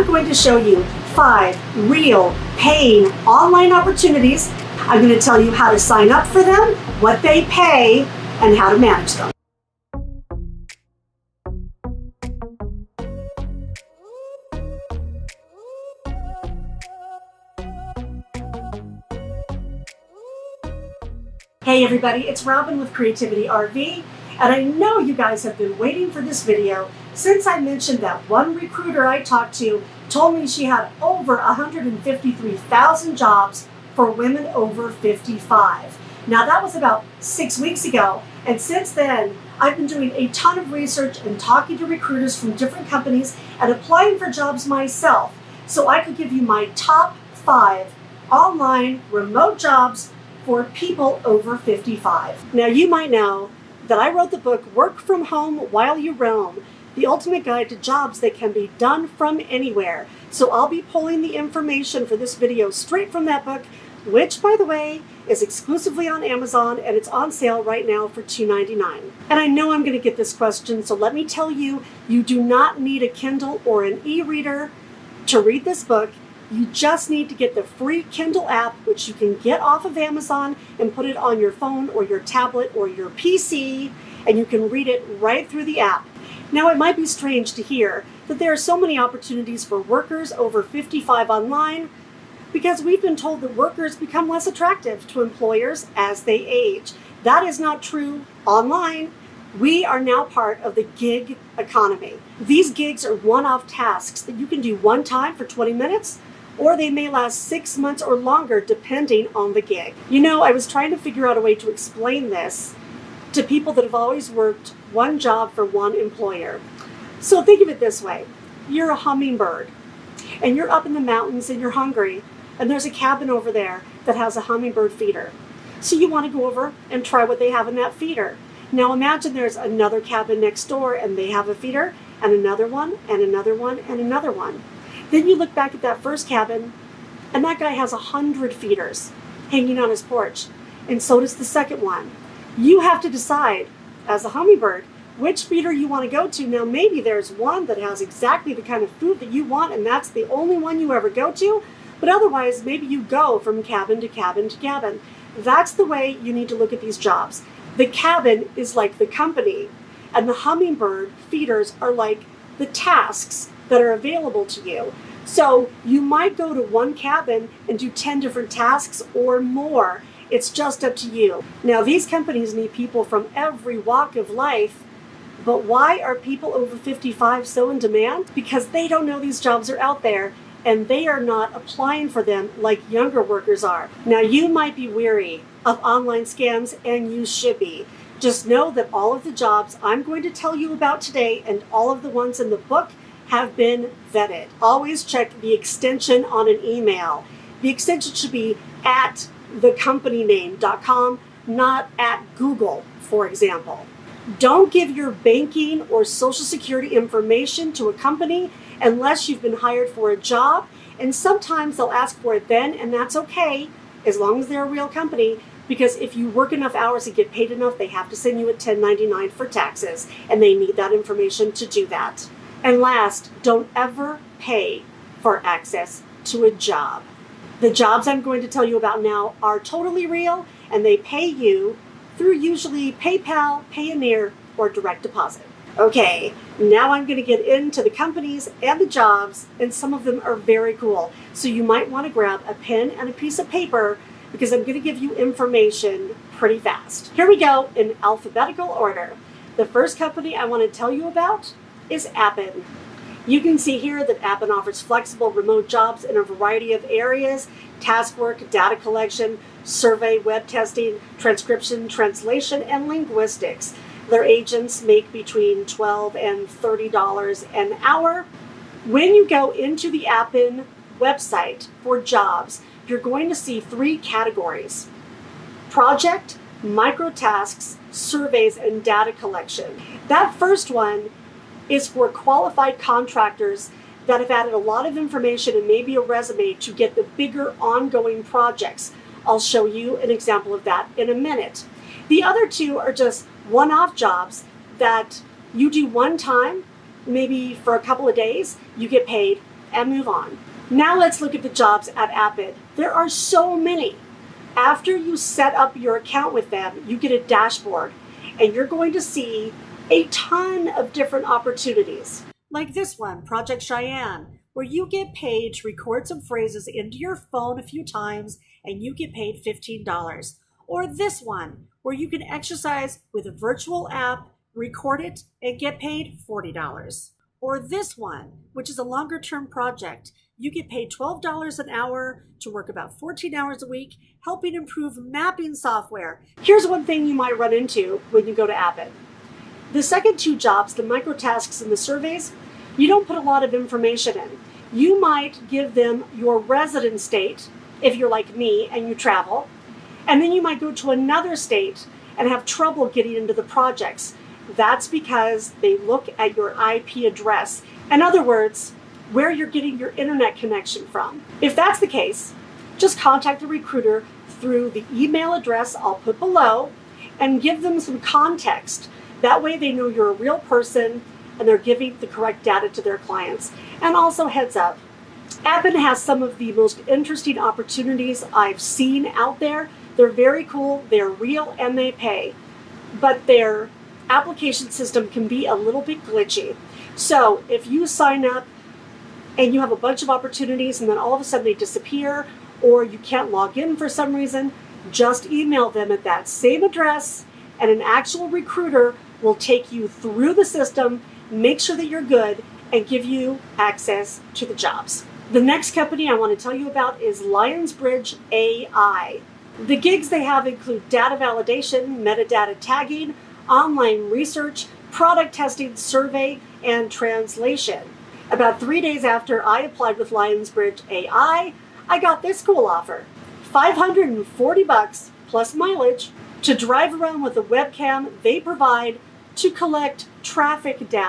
going to show you 5 real paying online opportunities. I'm going to tell you how to sign up for them, what they pay, and how to manage them. Hey everybody, it's Robin with Creativity RV, and I know you guys have been waiting for this video since I mentioned that one recruiter I talked to told me she had over 153,000 jobs for women over 55. Now that was about 6 weeks ago, and since then I've been doing a ton of research and talking to recruiters from different companies and applying for jobs myself so I could give you my top 5 online remote jobs for people over 55. Now you might know that I wrote the book Work From Home While You Roam, the ultimate guide to jobs that can be done from anywhere. So I'll be pulling the information for this video straight from that book, which by the way is exclusively on Amazon and it's on sale right now for $2.99. And I know I'm going to get this question, so let me tell you, you do not need a Kindle or an e-reader to read this book. You just need to get the free Kindle app, which you can get off of Amazon and put it on your phone or your tablet or your PC, and you can read it right through the app. Now, it might be strange to hear that there are so many opportunities for workers over 55 online because we've been told that workers become less attractive to employers as they age. That is not true online. We are now part of the gig economy. These gigs are one-off tasks that you can do one time for 20 minutes, or they may last 6 months or longer depending on the gig. You know, I was trying to figure out a way to explain this to people that have always worked one job for one employer. So think of it this way. You're a hummingbird and you're up in the mountains and you're hungry, and there's a cabin over there that has a hummingbird feeder. So you want to go over and try what they have in that feeder. Now imagine there's another cabin next door and they have a feeder, and another one, and another one, and another one. Then you look back at that first cabin, and that guy has 100 feeders hanging on his porch, and so does the second one. You have to decide, as a hummingbird, which feeder you want to go to. Now maybe there's one that has exactly the kind of food that you want, and that's the only one you ever go to, but otherwise maybe you go from cabin to cabin to cabin. That's the way you need to look at these jobs. The cabin is like the company, and the hummingbird feeders are like the tasks that are available to you. So you might go to one cabin and do 10 different tasks or more. It's just up to you. Now these companies need people from every walk of life, but why are people over 55 so in demand? Because they don't know these jobs are out there and they are not applying for them like younger workers are. Now you might be weary of online scams, and you should be. Just know that all of the jobs I'm going to tell you about today and all of the ones in the book have been vetted. Always check the extension on an email. The extension should be at thecompanyname.com, not at Google, for example. Don't give your banking or social security information to a company unless you've been hired for a job, and sometimes they'll ask for it then, and that's okay as long as they're a real company, because if you work enough hours and get paid enough, they have to send you a 1099 for taxes, and they need that information to do that. And last, don't ever pay for access to a job. The jobs I'm going to tell you about now are totally real, and they pay you through usually PayPal, Payoneer, or direct deposit. Okay, now I'm going to get into the companies and the jobs, and some of them are very cool. So you might want to grab a pen and a piece of paper because I'm going to give you information pretty fast. Here we go in alphabetical order. The first company I want to tell you about is Appen. You can see here that Appen offers flexible remote jobs in a variety of areas: task work, data collection, survey, web testing, transcription, translation, and linguistics. Their agents make between $12 and $30 an hour. When you go into the Appen website for jobs, you're going to see 3 categories: project, micro tasks, surveys, and data collection. That first one is for qualified contractors that have added a lot of information and maybe a resume to get the bigger ongoing projects. I'll show you an example of that in a minute. The other 2 are just one-off jobs that you do one time, maybe for a couple of days, you get paid and move on. Now let's look at the jobs at Appen. There are so many. After you set up your account with them, you get a dashboard and you're going to see a ton of different opportunities. Like this one, Project Cheyenne, where you get paid to record some phrases into your phone a few times and you get paid $15. Or this one, where you can exercise with a virtual app, record it, and get paid $40. Or this one, which is a longer term project. You get paid $12 an hour to work about 14 hours a week, helping improve mapping software. Here's one thing you might run into when you go to Appen. The second two jobs, the microtasks and the surveys, you don't put a lot of information in. You might give them your resident state, if you're like me and you travel, and then you might go to another state and have trouble getting into the projects. That's because they look at your IP address. In other words, where you're getting your internet connection from. If that's the case, just contact the recruiter through the email address I'll put below and give them some context. That way they know you're a real person and they're giving the correct data to their clients. And also, heads up, Appen has some of the most interesting opportunities I've seen out there. They're very cool, they're real, and they pay. But their application system can be a little bit glitchy. So if you sign up and you have a bunch of opportunities and then all of a sudden they disappear or you can't log in for some reason, just email them at that same address and an actual recruiter will take you through the system, make sure that you're good, and give you access to the jobs. The next company I want to tell you about is Lionsbridge AI. The gigs they have include data validation, metadata tagging, online research, product testing, survey, and translation. About 3 days after I applied with Lionsbridge AI, I got this cool offer. $540 plus mileage to drive around with a webcam they provide to collect traffic data.